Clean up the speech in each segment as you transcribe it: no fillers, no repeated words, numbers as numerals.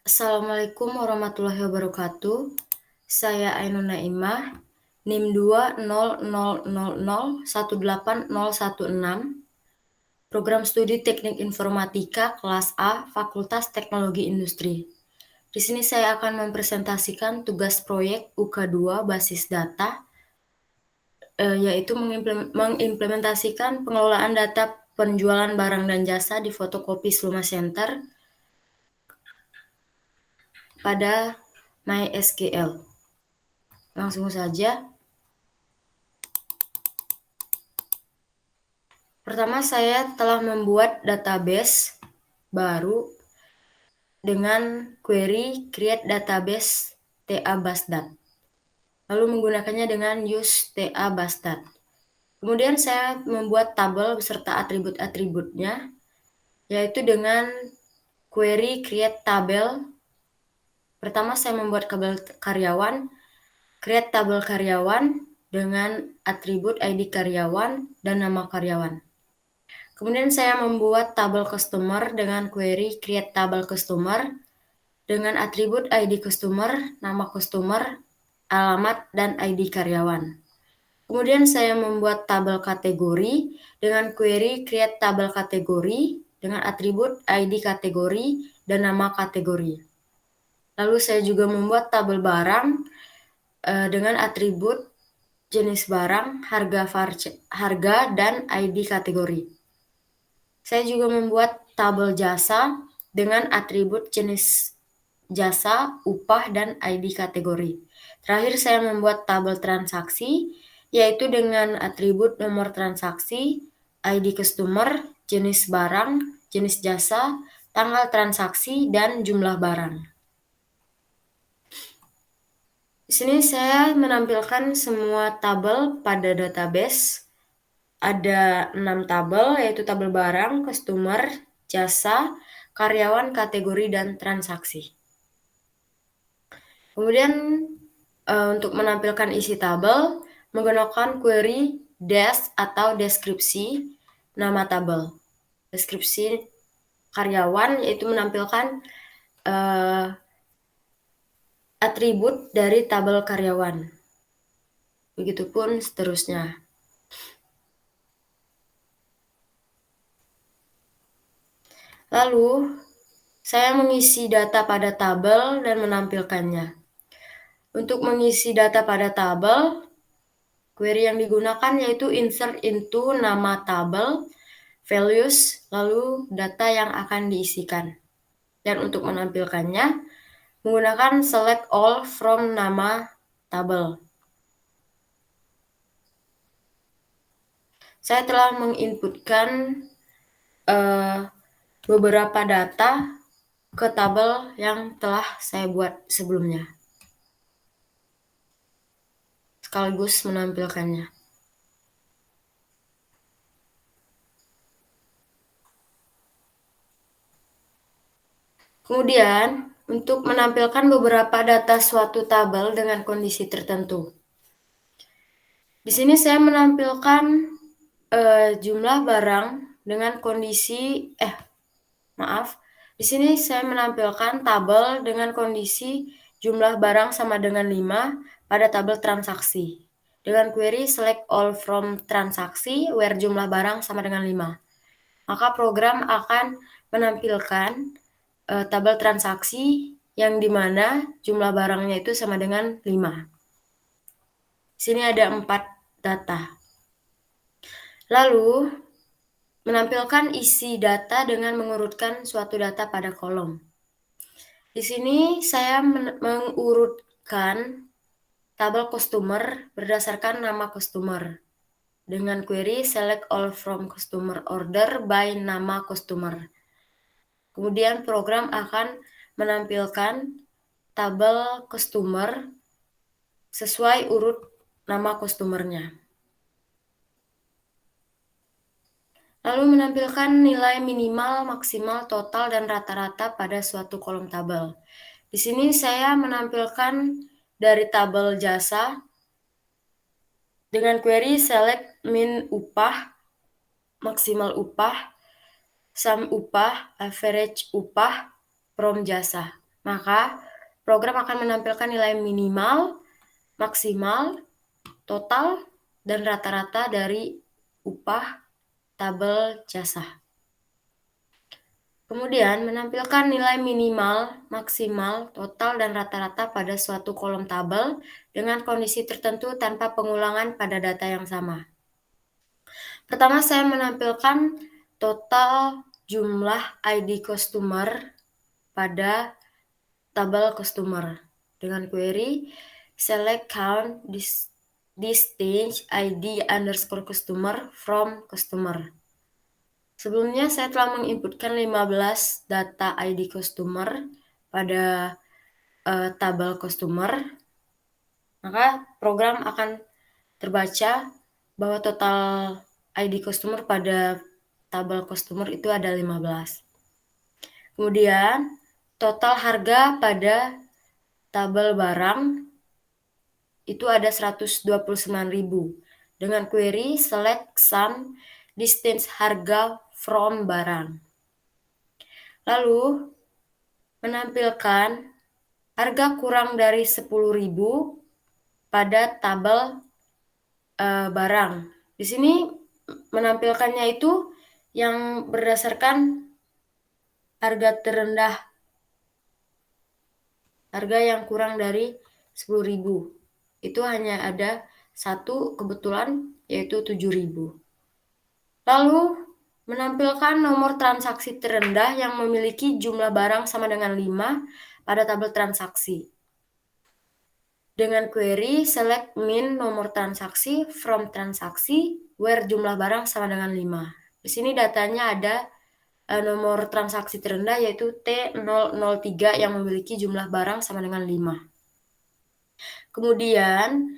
Assalamualaikum warahmatullahi wabarakatuh. Saya Ainun Naimah, NIM 20000018016, Program Studi Teknik Informatika kelas A, Fakultas Teknologi Industri. Di sini saya akan mempresentasikan tugas proyek UK2 basis data, yaitu mengimplementasikan pengelolaan data penjualan barang dan jasa di fotokopi Sluma Center pada MySQL. Langsung saja. Pertama, saya telah membuat database baru dengan query create database TA-Basdat. Lalu menggunakannya dengan use TA-Basdat. Kemudian saya membuat tabel beserta atribut-atributnya, yaitu dengan query create tabel. Pertama, saya membuat tabel karyawan, create tabel karyawan dengan atribut ID karyawan dan nama karyawan. Kemudian saya membuat tabel customer dengan query create tabel customer dengan atribut ID customer, nama customer, alamat, dan ID karyawan. Kemudian saya membuat tabel kategori dengan query create tabel kategori dengan atribut ID kategori dan nama kategori. Lalu saya juga membuat tabel barang dengan atribut jenis barang, harga, dan ID kategori. Saya juga membuat tabel jasa dengan atribut jenis jasa, upah, dan ID kategori. Terakhir, saya membuat tabel transaksi, yaitu dengan atribut nomor transaksi, ID customer, jenis barang, jenis jasa, tanggal transaksi, dan jumlah barang. Di sini saya menampilkan semua tabel pada database. Ada 6 tabel, yaitu tabel barang, customer, jasa, karyawan, kategori, dan transaksi. Kemudian untuk menampilkan isi tabel, menggunakan query des atau deskripsi nama tabel. Deskripsi karyawan yaitu menampilkan atribut dari tabel karyawan. Begitupun seterusnya. Lalu, saya mengisi data pada tabel dan menampilkannya. Untuk mengisi data pada tabel, query yang digunakan yaitu insert into nama tabel, values, lalu data yang akan diisikan. Dan untuk menampilkannya, menggunakan select all from nama tabel. Saya telah menginputkan beberapa data ke tabel yang telah saya buat sebelumnya, sekaligus menampilkannya. Kemudian, untuk menampilkan beberapa data suatu tabel dengan kondisi tertentu. Di sini saya menampilkan jumlah barang dengan kondisi di sini saya menampilkan tabel dengan kondisi jumlah barang sama dengan 5 pada tabel transaksi. Dengan query select all from transaksi where jumlah barang sama dengan 5. Maka program akan menampilkan tabel transaksi yang dimana jumlah barangnya itu sama dengan 5. Di sini ada 4 data. Lalu, menampilkan isi data dengan mengurutkan suatu data pada kolom. Di sini saya mengurutkan tabel customer berdasarkan nama customer dengan query select all from customer order by nama customer. Kemudian program akan menampilkan tabel customer sesuai urut nama customernya. Lalu menampilkan nilai minimal, maksimal, total, dan rata-rata pada suatu kolom tabel. Di sini saya menampilkan dari tabel jasa dengan query select min upah, maksimal upah, sum upah, average upah, from jasa. maka program akan menampilkan nilai minimal, maksimal, total, dan rata-rata dari upah tabel jasa. Kemudian menampilkan nilai minimal, maksimal, total, dan rata-rata pada suatu kolom tabel dengan kondisi tertentu tanpa pengulangan pada data yang sama. Pertama, saya menampilkan total jumlah ID customer pada tabel customer dengan query select count distinct ID underscore customer from customer. Sebelumnya saya telah menginputkan 15 data ID customer pada tabel customer, maka program akan terbaca bahwa total ID customer pada tabel customer itu ada 15. Kemudian total harga pada tabel barang itu ada 129.000 dengan query select sum distance harga from barang. Lalu menampilkan harga kurang dari 10.000 pada tabel barang. Di sini menampilkannya itu yang berdasarkan harga terendah, harga yang kurang dari 10.000. Itu hanya ada satu kebetulan, yaitu 7.000. Lalu menampilkan nomor transaksi terendah yang memiliki jumlah barang sama dengan 5 pada tabel transaksi. Dengan query select min nomor transaksi from transaksi where jumlah barang sama dengan 5. Di sini datanya ada nomor transaksi terendah yaitu T003 yang memiliki jumlah barang sama dengan 5. Kemudian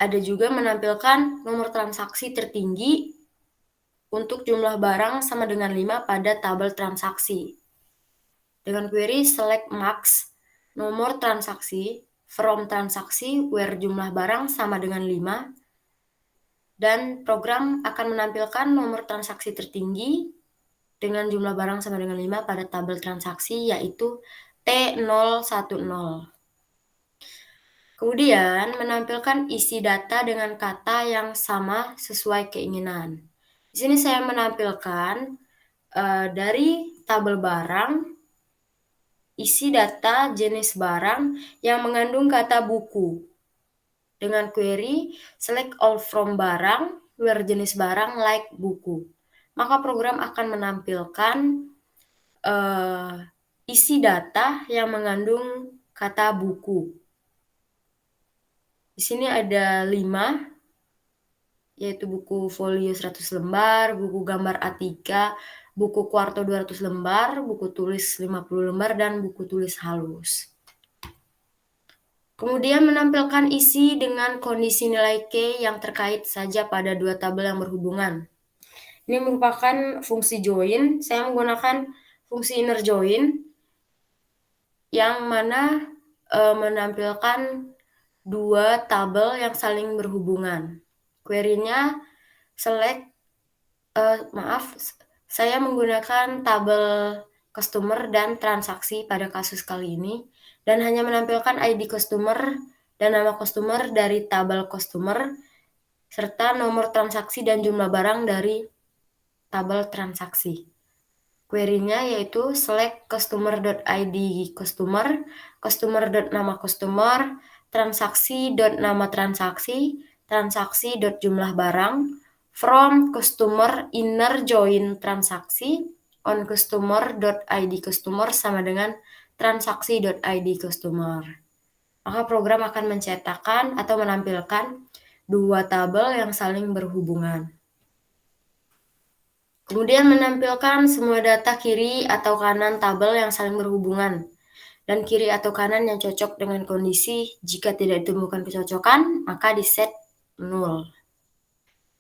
ada juga menampilkan nomor transaksi tertinggi untuk jumlah barang sama dengan 5 pada tabel transaksi. Dengan query select max nomor transaksi from transaksi where jumlah barang sama dengan 5, dan program akan menampilkan nomor transaksi tertinggi dengan jumlah barang sama dengan 5 pada tabel transaksi yaitu T010. Kemudian menampilkan isi data dengan kata yang sama sesuai keinginan. Di sini saya menampilkan dari tabel barang isi data jenis barang yang mengandung kata buku. Dengan query select all from barang where jenis barang like buku. Maka program akan menampilkan isi data yang mengandung kata buku. Di sini ada 5, yaitu buku folio 100 lembar, buku gambar A3, buku kuarto 200 lembar, buku tulis 50 lembar, dan buku tulis halus. Kemudian menampilkan isi dengan kondisi nilai K yang terkait saja pada dua tabel yang berhubungan. Ini merupakan fungsi join. Saya menggunakan fungsi inner join yang mana menampilkan dua tabel yang saling berhubungan. Query-nya select, saya menggunakan tabel customer dan transaksi pada kasus kali ini, dan hanya menampilkan ID customer dan nama customer dari tabel customer, serta nomor transaksi dan jumlah barang dari tabel transaksi. Query-nya yaitu select customer.id customer, customer.nama customer, transaksi.nama transaksi, transaksi.jumlah barang, from customer inner join transaksi, on customer.id customer sama dengan transaksi.id customer. Maka program akan mencetakkan atau menampilkan dua tabel yang saling berhubungan. Kemudian menampilkan semua data kiri atau kanan tabel yang saling berhubungan, dan kiri atau kanan yang cocok dengan kondisi. Jika tidak ditemukan kecocokan, maka di set null.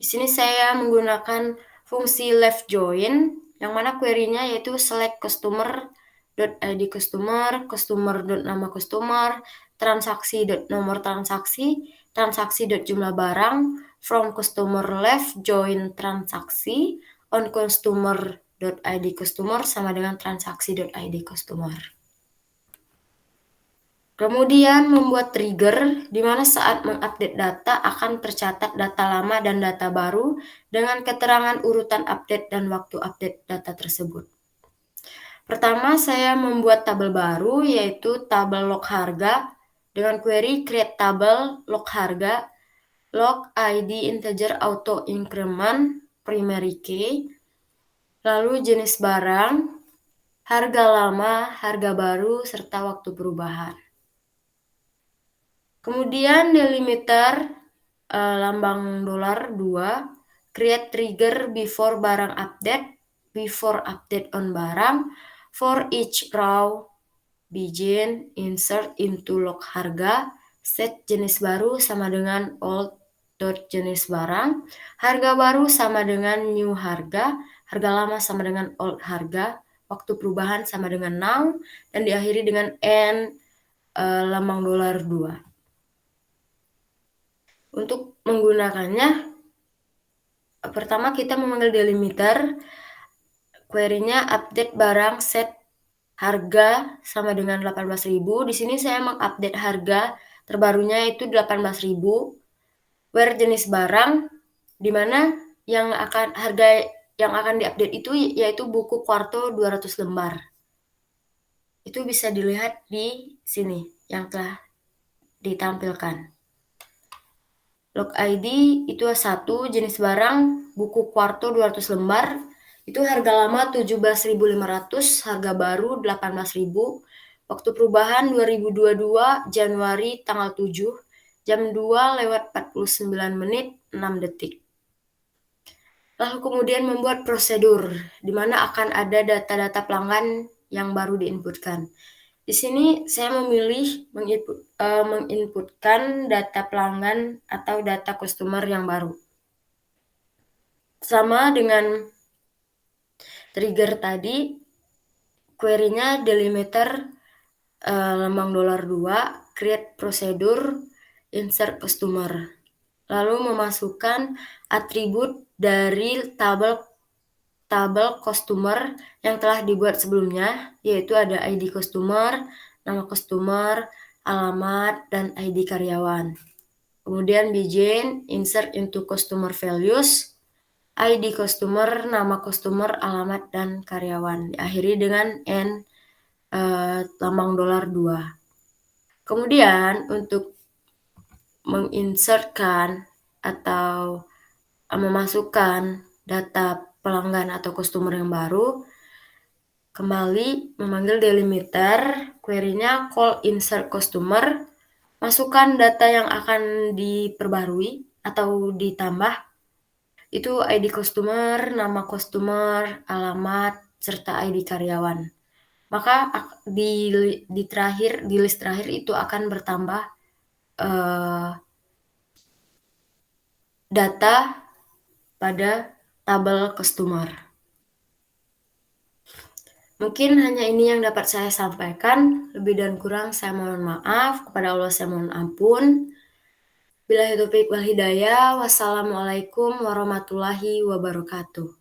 Di sini saya menggunakan fungsi left join, yang mana query-nya yaitu select customer.id customer, customer.nama customer, transaksi.nomor transaksi, transaksi.jumlah barang, from customer left join transaksi, on customer.id customer sama dengan transaksi.id customer. Kemudian membuat trigger di mana saat mengupdate data akan tercatat data lama dan data baru dengan keterangan urutan update dan waktu update data tersebut. Pertama, saya membuat tabel baru yaitu tabel log harga dengan query create tabel log harga log ID integer auto increment primary key, lalu jenis barang, harga lama, harga baru, serta waktu perubahan. Kemudian delimiter lambang $2, create trigger before barang update, before update on barang, for each row, begin, insert into log harga, set jenis baru sama dengan old dot jenis barang, harga baru sama dengan new harga, harga lama sama dengan old harga, waktu perubahan sama dengan now, dan diakhiri dengan end lambang $2. Untuk menggunakannya, pertama kita memanggil delimiter, query-nya update barang set harga sama dengan 18.000. Di sini saya mengupdate harga terbarunya itu 18.000. Where jenis barang, di mana harga yang akan diupdate itu yaitu buku kuarto 200 lembar. Itu bisa dilihat di sini yang telah ditampilkan. Log ID itu 1, jenis barang buku kuarto 200 lembar, itu harga lama 17.500, harga baru 18.000, waktu perubahan 2022 Januari tanggal 7, jam 2:49:06. Lalu kemudian membuat prosedur, di mana akan ada data-data pelanggan yang baru diinputkan. Di sini saya memilih menginputkan data pelanggan atau data customer yang baru. Sama dengan trigger tadi, query-nya delimiter lambang $2, create prosedur, insert customer. Lalu memasukkan atribut dari tabel customer yang telah dibuat sebelumnya, yaitu ada ID customer, nama customer, alamat, dan ID karyawan. Kemudian begin, insert into customer values, ID customer, nama customer, alamat, dan karyawan. Diakhiri dengan N lambang $2. Kemudian untuk menginsertkan atau memasukkan data pelanggan atau customer yang baru, kembali memanggil delimiter, query-nya call insert customer, masukkan data yang akan diperbarui atau ditambah, itu ID customer, nama customer, alamat, serta ID karyawan. Maka di list terakhir itu akan bertambah data pada tabel customer. Mungkin hanya ini yang dapat saya sampaikan. Lebih dan kurang saya mohon maaf. Kepada Allah saya mohon ampun. Billahi taufiq wal hidayah. Wassalamualaikum warahmatullahi wabarakatuh.